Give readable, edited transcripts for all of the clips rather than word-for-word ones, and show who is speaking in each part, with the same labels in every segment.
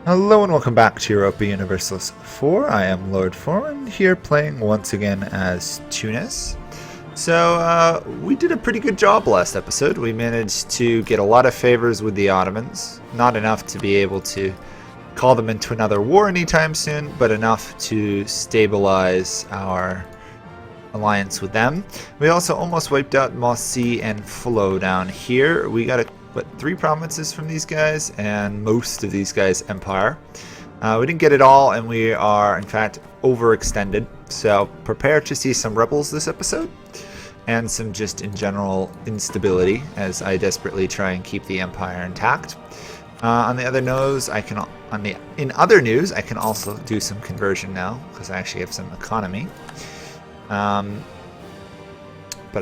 Speaker 1: Hello and welcome back to Europa Universalis 4. I am Lord Forwind here playing once again as Tunis. So we did a pretty good job last episode. We managed to get a lot of favors with the Ottomans. Not enough to be able to call them into another war anytime soon, but enough to stabilize our alliance with them. We also almost wiped out Mossy and Flo down here. We got 3 provinces from these guys, and most of these guys empire. We didn't get it all, and we are in fact overextended, so prepare to see some rebels this episode and some just in general instability as I desperately try and keep the empire intact. In other news I can also do some conversion now because I actually have some economy, but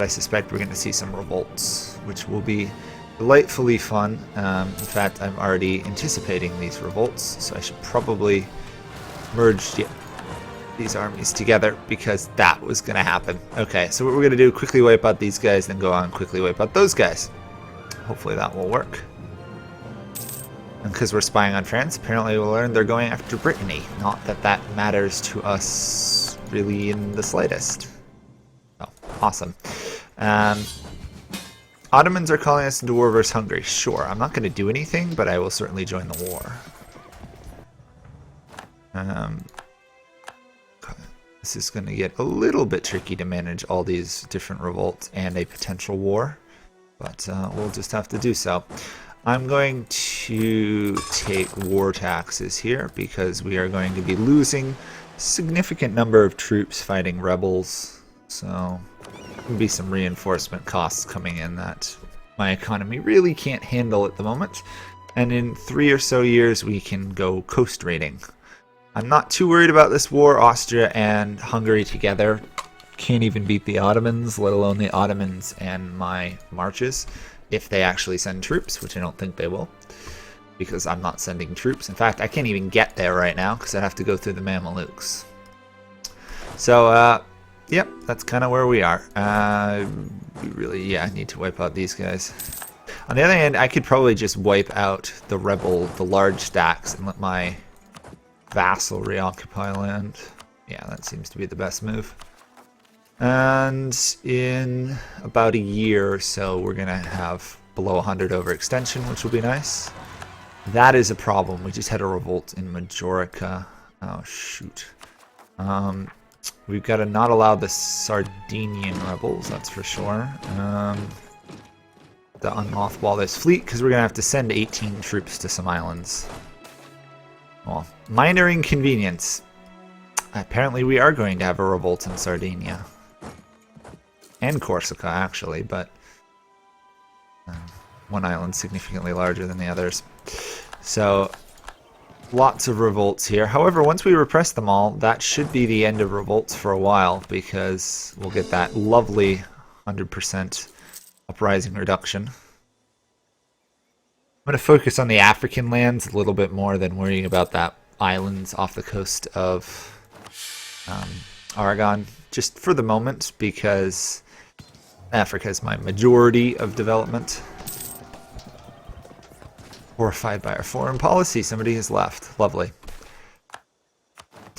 Speaker 1: I suspect we're going to see some revolts, which will be delightfully fun. In fact, I'm already anticipating these revolts, so I should probably merge these armies together because that was going to happen. Okay, so what we're going to do, quickly wipe out these guys, then go on and quickly wipe out those guys. Hopefully that will work. And because we're spying on France, apparently we'll learn they're going after Brittany. Not that that matters to us really in the slightest. Oh, awesome. Ottomans are calling us into war versus Hungary. Sure, I'm not going to do anything, but I will certainly join the war. This is going to get a little bit tricky to manage all these different revolts and a potential war, but we'll just have to do so. I'm going to take war taxes here because we are going to be losing a significant number of troops fighting rebels, so will be some reinforcement costs coming in that my economy really can't handle at the moment, and in 3 or so years we can go coast raiding. I'm not too worried about this war. Austria and Hungary together can't even beat the Ottomans, let alone the Ottomans and my marches, if they actually send troops, which I don't think they will, because I'm not sending troops. In fact, I can't even get there right now because I have to go through the Mamelukes. So yep, that's kind of where we are. We really, need to wipe out these guys. On the other hand, I could probably just wipe out the large stacks, and let my vassal reoccupy land. Yeah, that seems to be the best move. And in about a year or so, we're going to have below 100 overextension, which will be nice. That is a problem. We just had a revolt in Majorca. Oh, shoot. We've got to not allow the Sardinian rebels, that's for sure. To unmothball this fleet, because we're going to have to send 18 troops to some islands. Well, minor inconvenience. Apparently we are going to have a revolt in Sardinia. And Corsica, actually, but one island significantly larger than the others. So lots of revolts here. However, once we repress them all, that should be the end of revolts for a while, because we'll get that lovely 100% uprising reduction. I'm going to focus on the African lands a little bit more than worrying about that islands off the coast of Aragon, just for the moment, because Africa is my majority of development. Horrified by our foreign policy. Somebody has left. Lovely.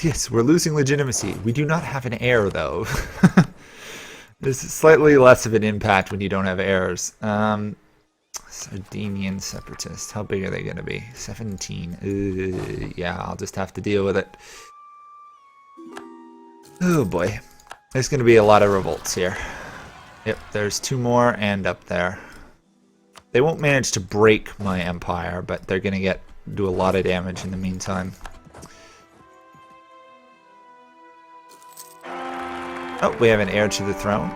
Speaker 1: Yes, we're losing legitimacy. We do not have an heir, though. This is slightly less of an impact when you don't have heirs. Sardinian separatists. How big are they going to be? 17. Yeah, I'll just have to deal with it. Oh boy. There's going to be a lot of revolts here. Yep, there's 2 more and up there. They won't manage to break my empire, but they're going to do a lot of damage in the meantime. Oh, we have an heir to the throne.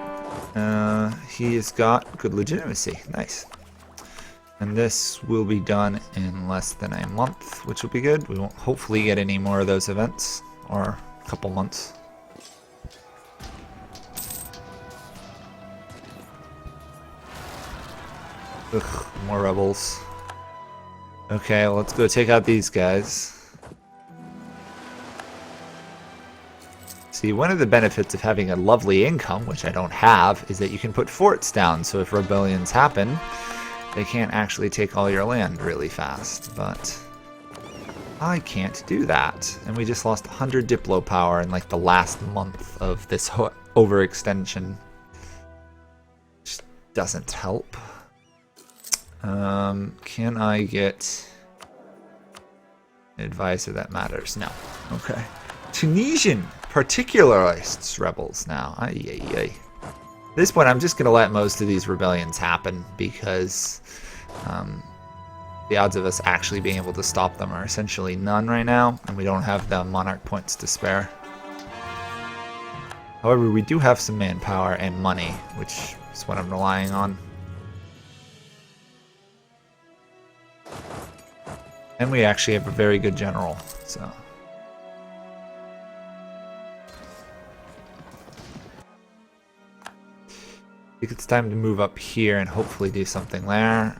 Speaker 1: He has got good legitimacy. Nice. And this will be done in less than a month, which will be good. We won't hopefully get any more of those events, or a couple months. Ugh, more rebels. Okay, well, let's go take out these guys. See, one of the benefits of having a lovely income, which I don't have, is that you can put forts down, so if rebellions happen, they can't actually take all your land really fast, but I can't do that. And we just lost 100 Diplo power in like the last month of this overextension. Just doesn't help. Can I get an advisor that matters? No. Okay. Tunisian particularists rebels now. Ay, ay, ay. At this point, I'm just going to let most of these rebellions happen because the odds of us actually being able to stop them are essentially none right now, and we don't have the monarch points to spare. However, we do have some manpower and money, which is what I'm relying on. And we actually have a very good general, so. I think it's time to move up here and hopefully do something there.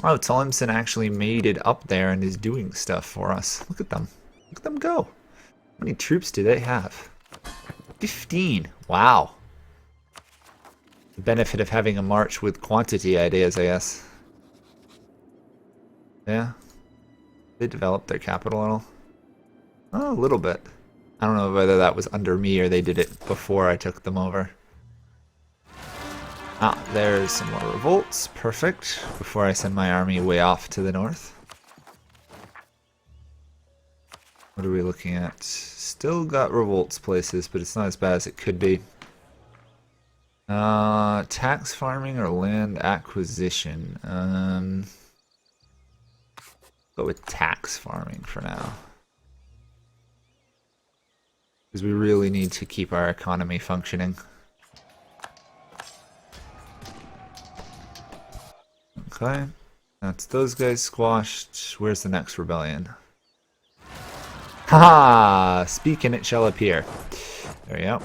Speaker 1: Oh, Tlemcen actually made it up there and is doing stuff for us. Look at them. Look at them go. How many troops do they have? 15. Wow. The benefit of having a march with quantity ideas, I guess. Yeah. They developed their capital at all? Oh, a little bit. I don't know whether that was under me or they did it before I took them over. Ah, there's some more revolts. Perfect. Before I send my army way off to the north. What are we looking at? Still got revolts places, but it's not as bad as it could be. Tax farming or land acquisition? Go with tax farming for now. Because we really need to keep our economy functioning. Okay, that's those guys squashed. Where's the next rebellion? Haha! Speak and it shall appear. There we go.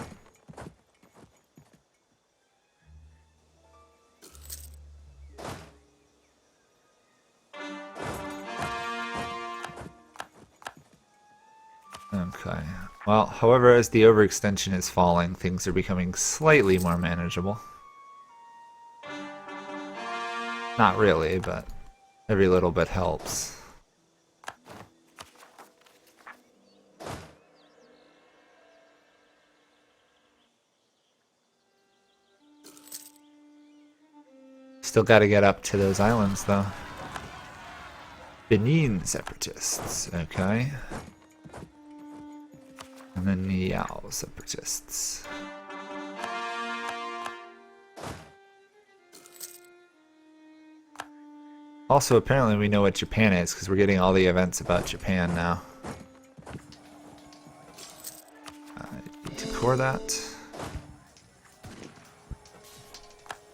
Speaker 1: Okay. Well, however, as the overextension is falling, things are becoming slightly more manageable. Not really, but every little bit helps. Still gotta get up to those islands, though. Benin separatists, okay. And then the Yao separatists. Also, apparently we know what Japan is, because we're getting all the events about Japan now. I need to core that.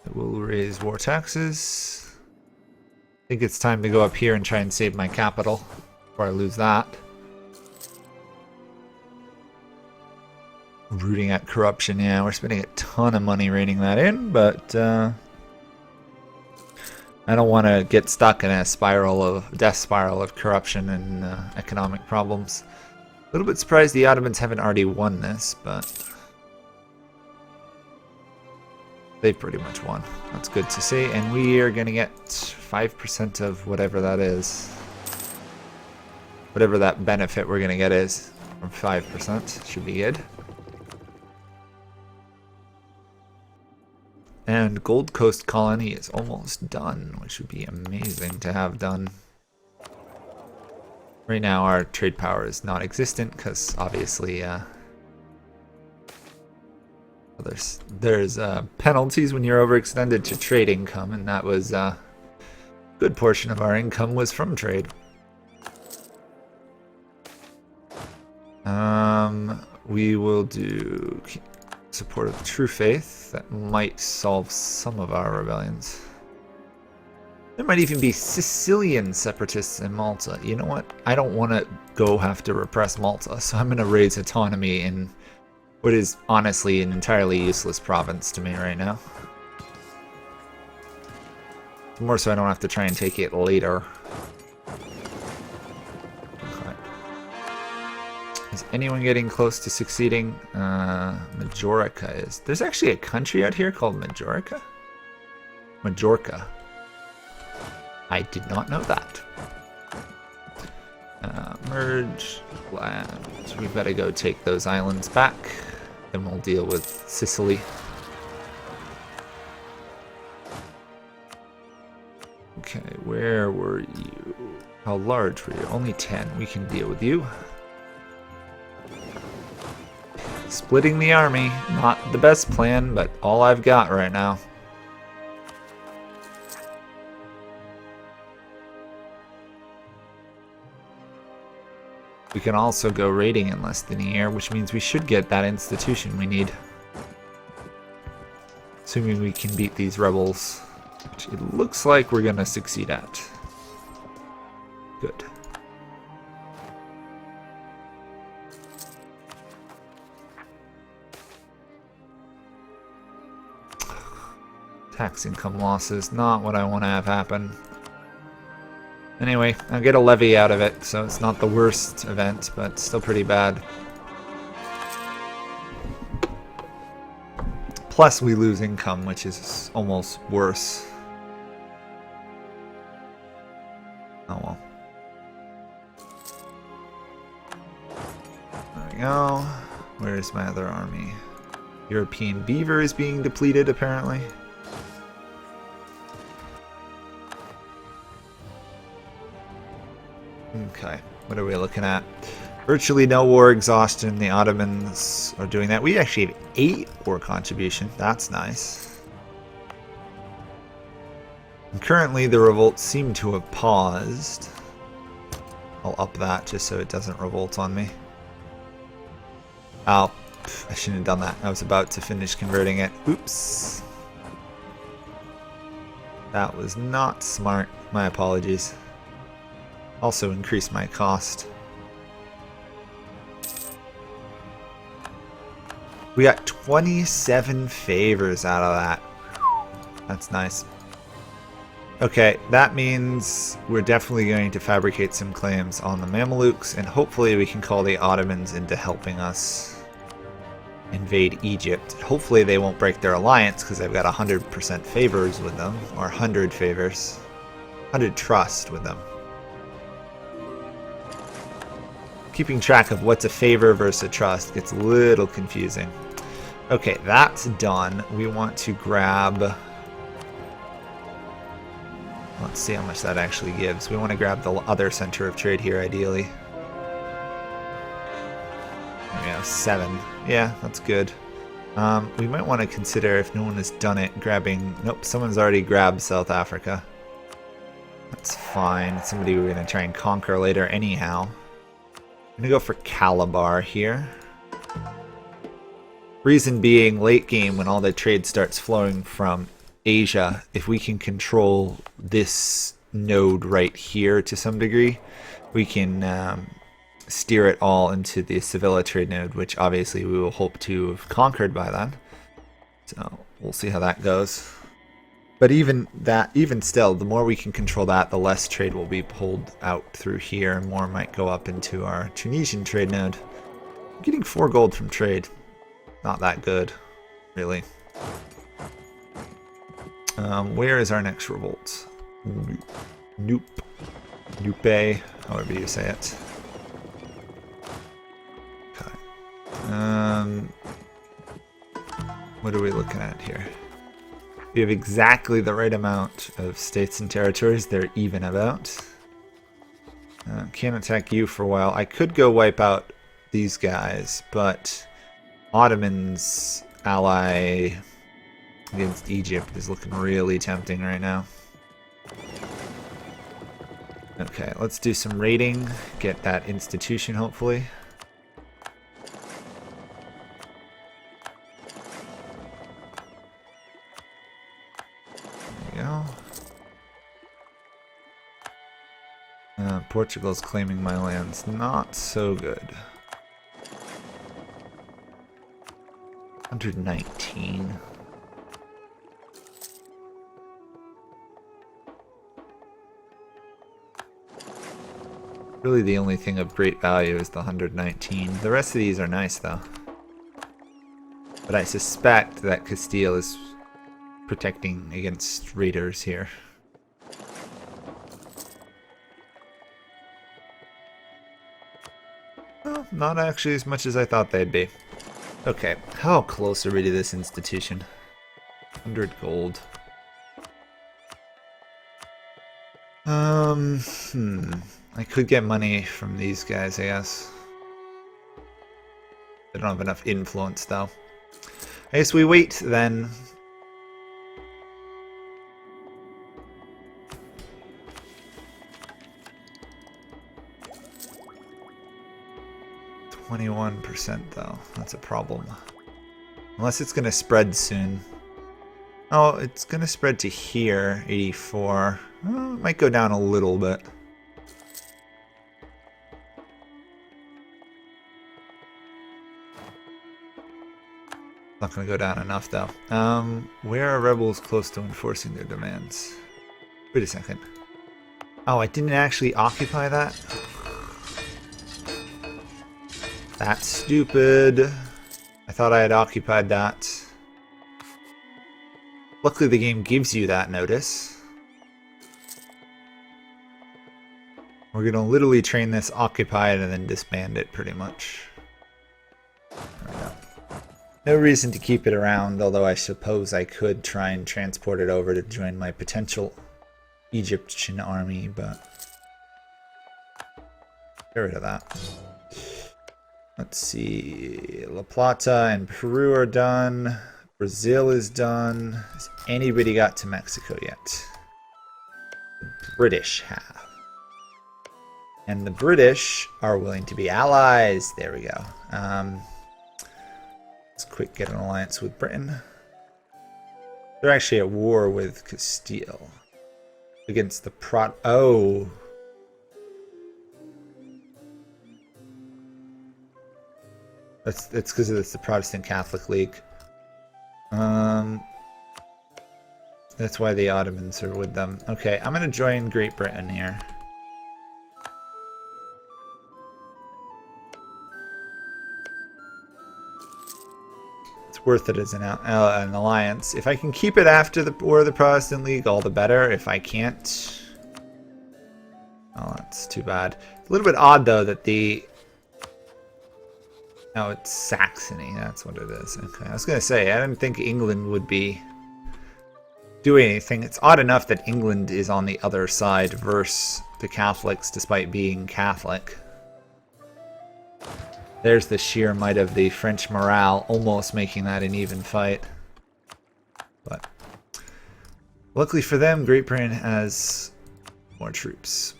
Speaker 1: It will raise war taxes. I think it's time to go up here and try and save my capital before I lose that. Rooting at corruption, yeah, we're spending a ton of money reining that in, but I don't want to get stuck in a death spiral of corruption and economic problems. A little bit surprised the Ottomans haven't already won this, but they've pretty much won. That's good to see, and we are going to get 5% of whatever that is. Whatever that benefit we're going to get is from 5%. Should be good. And Gold Coast Colony is almost done, which would be amazing to have done. Right now our trade power is not existent because obviously there's penalties when you're overextended to trade income, and that was a good portion of our income was from trade. We will do support of the True Faith. That might solve some of our rebellions. There might even be Sicilian separatists in Malta. You know what? I don't want to have to repress Malta, so I'm going to raise autonomy in what is honestly an entirely useless province to me right now. More so I don't have to try and take it later. Okay. Is anyone getting close to succeeding? Majorca is. There's actually a country out here called Majorca? Majorca. I did not know that. Merge land. We've got to go take those islands back. Then we'll deal with Sicily. Okay, where were you? How large were you? Only 10. We can deal with you. Splitting the army. Not the best plan, but all I've got right now. We can also go raiding in less than a year, which means we should get that institution we need. Assuming we can beat these rebels, which it looks like we're gonna succeed at. Good. Tax income losses, not what I want to have happen. Anyway, I'll get a levy out of it, so it's not the worst event, but still pretty bad. Plus we lose income, which is almost worse. Oh well. There we go. Where's my other army? European beaver is being depleted, apparently. Okay, what are we looking at? Virtually no war exhaustion. The Ottomans are doing that. We actually have 8 war contribution. That's nice. And currently, the revolts seem to have paused. I'll up that just so it doesn't revolt on me. Oh, I shouldn't have done that. I was about to finish converting it. Oops. That was not smart. My apologies. Also increased my cost. We got 27 favors out of that. That's nice. Okay, that means we're definitely going to fabricate some claims on the Mamelukes, and hopefully we can call the Ottomans into helping us invade Egypt. Hopefully they won't break their alliance because I've got 100% favors with them, or 100 favors. 100 trust with them. Keeping track of what's a favor versus a trust gets a little confusing. Okay, that's done. We want to grab... Let's see how much that actually gives. We want to grab the other center of trade here, ideally. There we go, 7. Yeah, that's good. We might want to consider, if no one has done it, grabbing... Nope, someone's already grabbed South Africa. That's fine. It's somebody we're going to try and conquer later anyhow. I'm going to go for Calabar here. Reason being, late game, when all the trade starts flowing from Asia, if we can control this node right here to some degree, we can steer it all into the Sevilla trade node, which obviously we will hope to have conquered by then. So we'll see how that goes. But even still, the more we can control that, the less trade will be pulled out through here, and more might go up into our Tunisian trade node. I'm getting 4 gold from trade. Not that good, really. Where is our next revolt? Nope. Nupe, however you say it. Okay. What are we looking at here? We have exactly the right amount of states and territories they're even about. Can't attack you for a while. I could go wipe out these guys, but Ottomans ally against Egypt is looking really tempting right now. Okay, let's do some raiding, get that institution hopefully. There we go. Portugal's claiming my lands. Not so good. 119. Really the only thing of great value is the 119. The rest of these are nice though. But I suspect that Castile is protecting against raiders here. Well, not actually as much as I thought they'd be. Okay, how close are we to this institution? 100 gold. I could get money from these guys, I guess. They don't have enough influence, though. I guess we wait, then. %, though. That's a problem. Unless it's going to spread soon. Oh, it's going to spread to here, 84. Oh, it might go down a little bit. Not going to go down enough, though. Where are rebels close to enforcing their demands? Wait a second. Oh, I didn't actually occupy that? That's stupid. I thought I had occupied that. Luckily, the game gives you that notice. We're going to literally train this occupied and then disband it, pretty much. There we go. No reason to keep it around, although I suppose I could try and transport it over to join my potential Egyptian army, but get rid of that. Let's see. La Plata and Peru are done. Brazil is done. Has anybody got to Mexico yet? The British have. And the British are willing to be allies. There we go. Let's quick get an alliance with Britain. They're actually at war with Castile. Against the Oh. That's because it's the Protestant Catholic League. That's why the Ottomans are with them. Okay, I'm going to join Great Britain here. It's worth it as an alliance. If I can keep it after the War of the Protestant League, all the better. If I can't... Oh, that's too bad. A little bit odd, though, that the... Oh, it's Saxony. That's what it is. Okay, I was going to say, I didn't think England would be doing anything. It's odd enough that England is on the other side versus the Catholics, despite being Catholic. There's the sheer might of the French morale, almost making that an even fight. But luckily for them, Great Britain has more troops.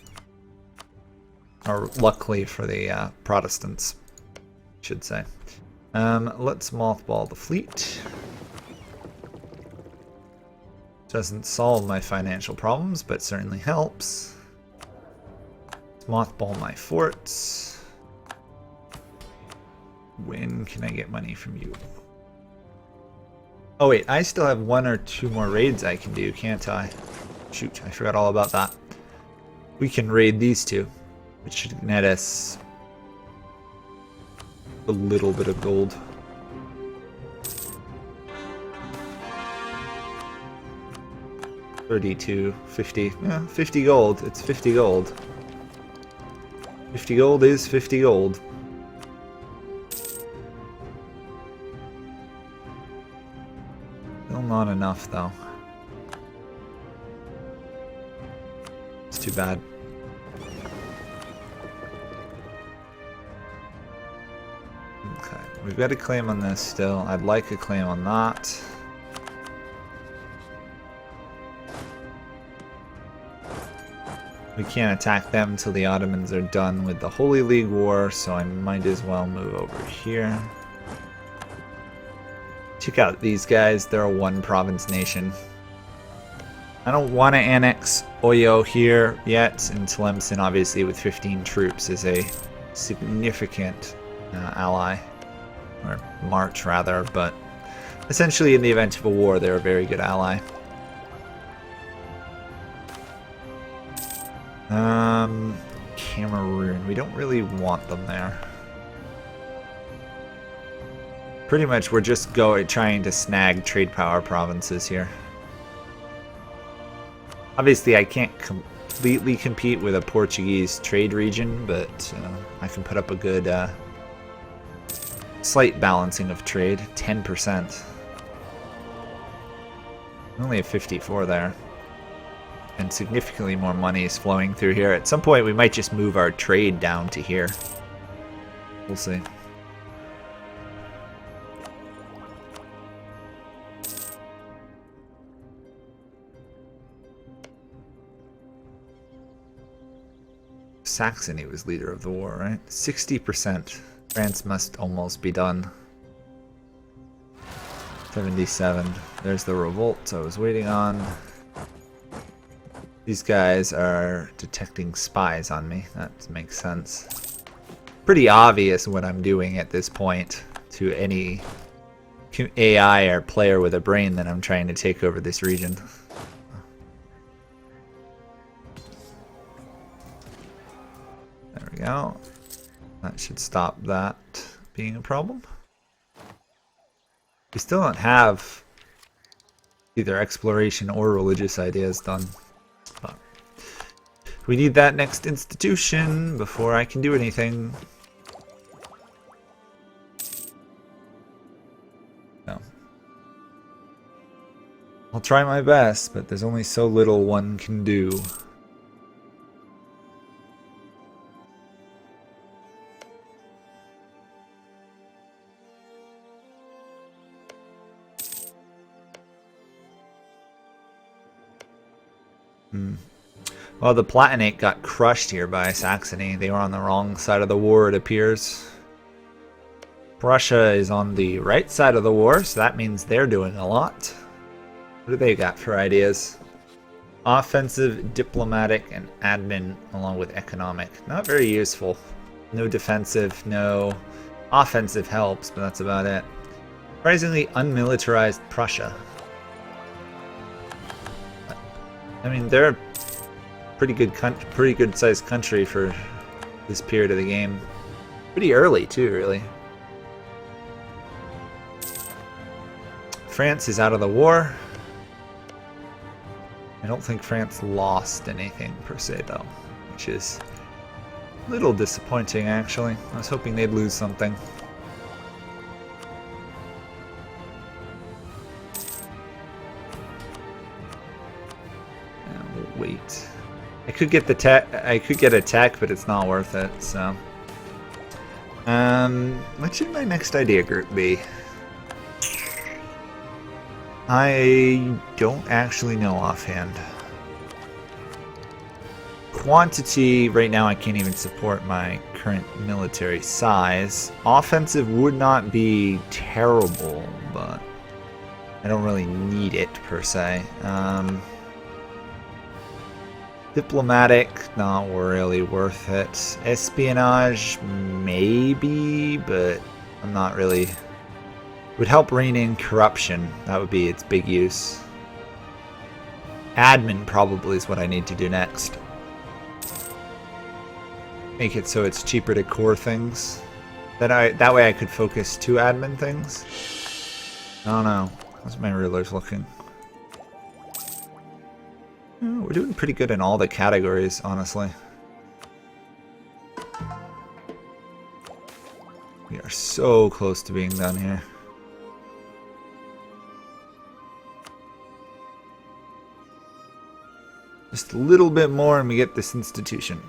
Speaker 1: Or luckily for the Protestants, should say. Let's mothball the fleet. Doesn't solve my financial problems, but certainly helps. Let's mothball my forts. When can I get money from you? Oh wait, I still have 1 or 2 more raids I can do, can't I? Shoot, I forgot all about that. We can raid these two, which should net us a little bit of gold. $32, $50, yeah, 50 gold. It's 50 gold. 50 gold is 50 gold. Still not enough, though. It's too bad. Okay, we've got a claim on this still. I'd like a claim on that. We can't attack them until the Ottomans are done with the Holy League War, so I might as well move over here. Check out these guys, they're a one-province nation. I don't want to annex Oyo here yet, and Tlemcen, obviously, with 15 troops, is a significant ally. Or march, rather, but essentially in the event of a war, they're a very good ally. Cameroon, we don't really want them there. Pretty much we're just trying to snag trade power provinces here. Obviously I can't completely compete with a Portuguese trade region, but I can put up a good slight balancing of trade, 10%. Only a 54 there. And significantly more money is flowing through here. At some point we might just move our trade down to here. We'll see. Saxony was leader of the war, right? 60%. France must almost be done. 77. There's the revolt I was waiting on. These guys are detecting spies on me. That makes sense. Pretty obvious what I'm doing at this point to any AI or player with a brain that I'm trying to take over this region. There we go. That should stop that being a problem. We still don't have either exploration or religious ideas done. But we need that next institution before I can do anything. No. I'll try my best, but there's only so little one can do. Well, the Palatinate got crushed here by Saxony. They were on the wrong side of the war, it appears. Prussia is on the right side of the war, so that means they're doing a lot. What do they got for ideas? Offensive, diplomatic, and admin, along with economic. Not very useful. No defensive, no offensive helps, but that's about it. Surprisingly unmilitarized Prussia. I mean, they're a pretty good sized country for this period of the game. Pretty early too, really. France is out of the war. I don't think France lost anything per se though, which is a little disappointing actually. I was hoping they'd lose something. Wait. I could get the tech. I could get a tech, but it's not worth it. So, what should my next idea group be? I don't actually know offhand. Quantity right now, I can't even support my current military size. Offensive would not be terrible, but I don't really need it per se. Diplomatic, not really worth it. Espionage, maybe, but I'm not really. Would help rein in corruption. That would be its big use. Admin probably is what I need to do next. Make it so it's cheaper to core things. That way I could focus 2 admin things. I don't know. How's my rulers looking? We're doing pretty good in all the categories, honestly. We are so close to being done here. Just a little bit more and we get this institution.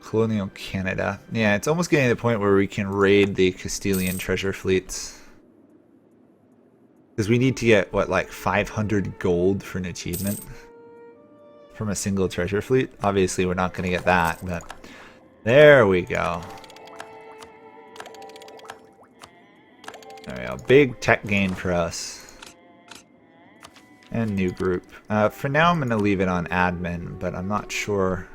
Speaker 1: Colonial Canada. Yeah, it's almost getting to the point where we can raid the Castilian treasure fleets. Because we need to get, what, like 500 gold for an achievement? From a single treasure fleet? Obviously we're not going to get that, but there we go. There we go. Big tech gain for us. And new group. For now I'm going to leave it on admin, but I'm not sure.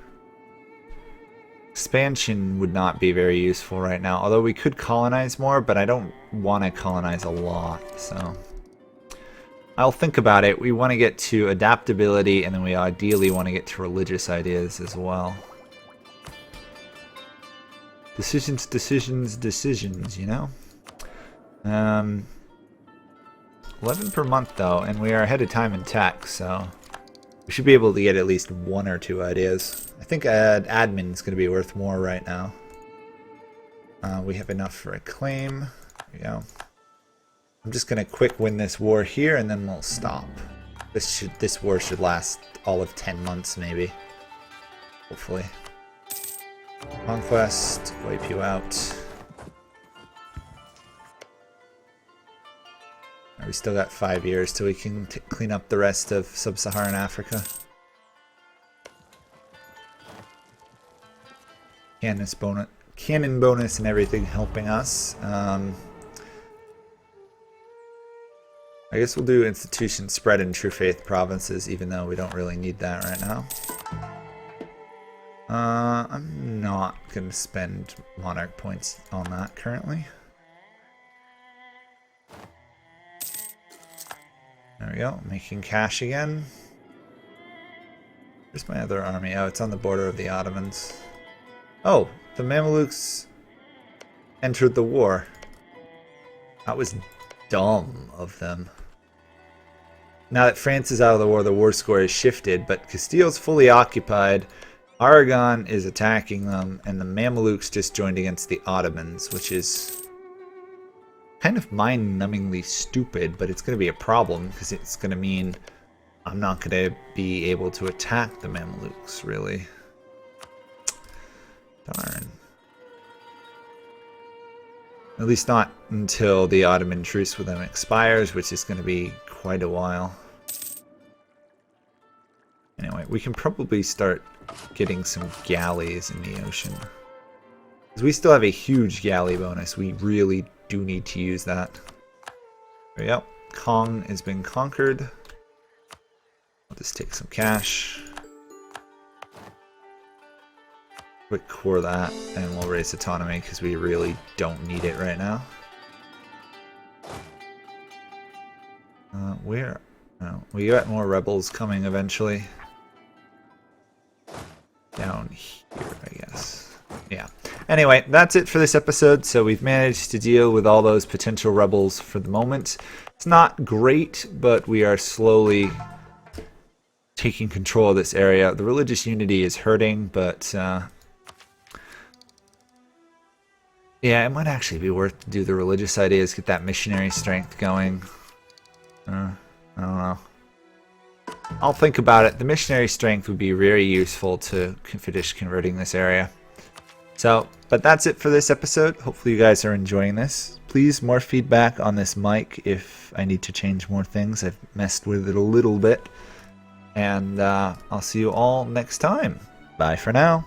Speaker 1: Expansion would not be very useful right now, although we could colonize more, but I don't want to colonize a lot, so I'll think about it. We want to get to adaptability, and then we ideally want to get to religious ideas as well. Decisions, decisions, decisions, you know? 11 per month, though, and we are ahead of time in tech, so we should be able to get at least 1 or 2 ideas. I think admin is going to be worth more right now. We have enough for a claim. There we go. I'm just gonna quick win this war here, and then we'll stop. This war should last all of 10 months, maybe. Hopefully. Conquest, wipe you out. We still got 5 years till we can clean up the rest of sub-Saharan Africa. Cannon bonus and everything helping us. I guess we'll do institution spread in True Faith provinces, even though we don't really need that right now. I'm not going to spend monarch points on that currently. There we go, making cash again. Where's my other army? Oh, it's on the border of the Ottomans. Oh, the Mamelukes entered the war. That was dumb of them. Now that France is out of the war score has shifted, but Castille's fully occupied, Aragon is attacking them, and the Mamelukes just joined against the Ottomans, which is kind of mind-numbingly stupid, but it's going to be a problem, because it's going to mean I'm not going to be able to attack the Mamelukes, really. Darn. At least not until the Ottoman truce with them expires, which is going to be quite a while. Anyway, we can probably start getting some galleys in the ocean. Because we still have a huge galley bonus. We really do need to use that. There we go. Kong has been conquered. I'll just take some cash. Quick core that, and we'll raise autonomy because we really don't need it right now. Where? Oh, we got more rebels coming eventually. Down here, I guess. Yeah. Anyway, that's it for this episode. So we've managed to deal with all those potential rebels for the moment. It's not great, but we are slowly taking control of this area. The religious unity is hurting, but yeah, it might actually be worth to do the religious ideas, get that missionary strength going. I don't know. I'll think about it. The missionary strength would be very useful to finish converting this area. So, but that's it for this episode. Hopefully you guys are enjoying this. Please, more feedback on this mic if I need to change more things. I've messed with it a little bit. And I'll see you all next time. Bye for now.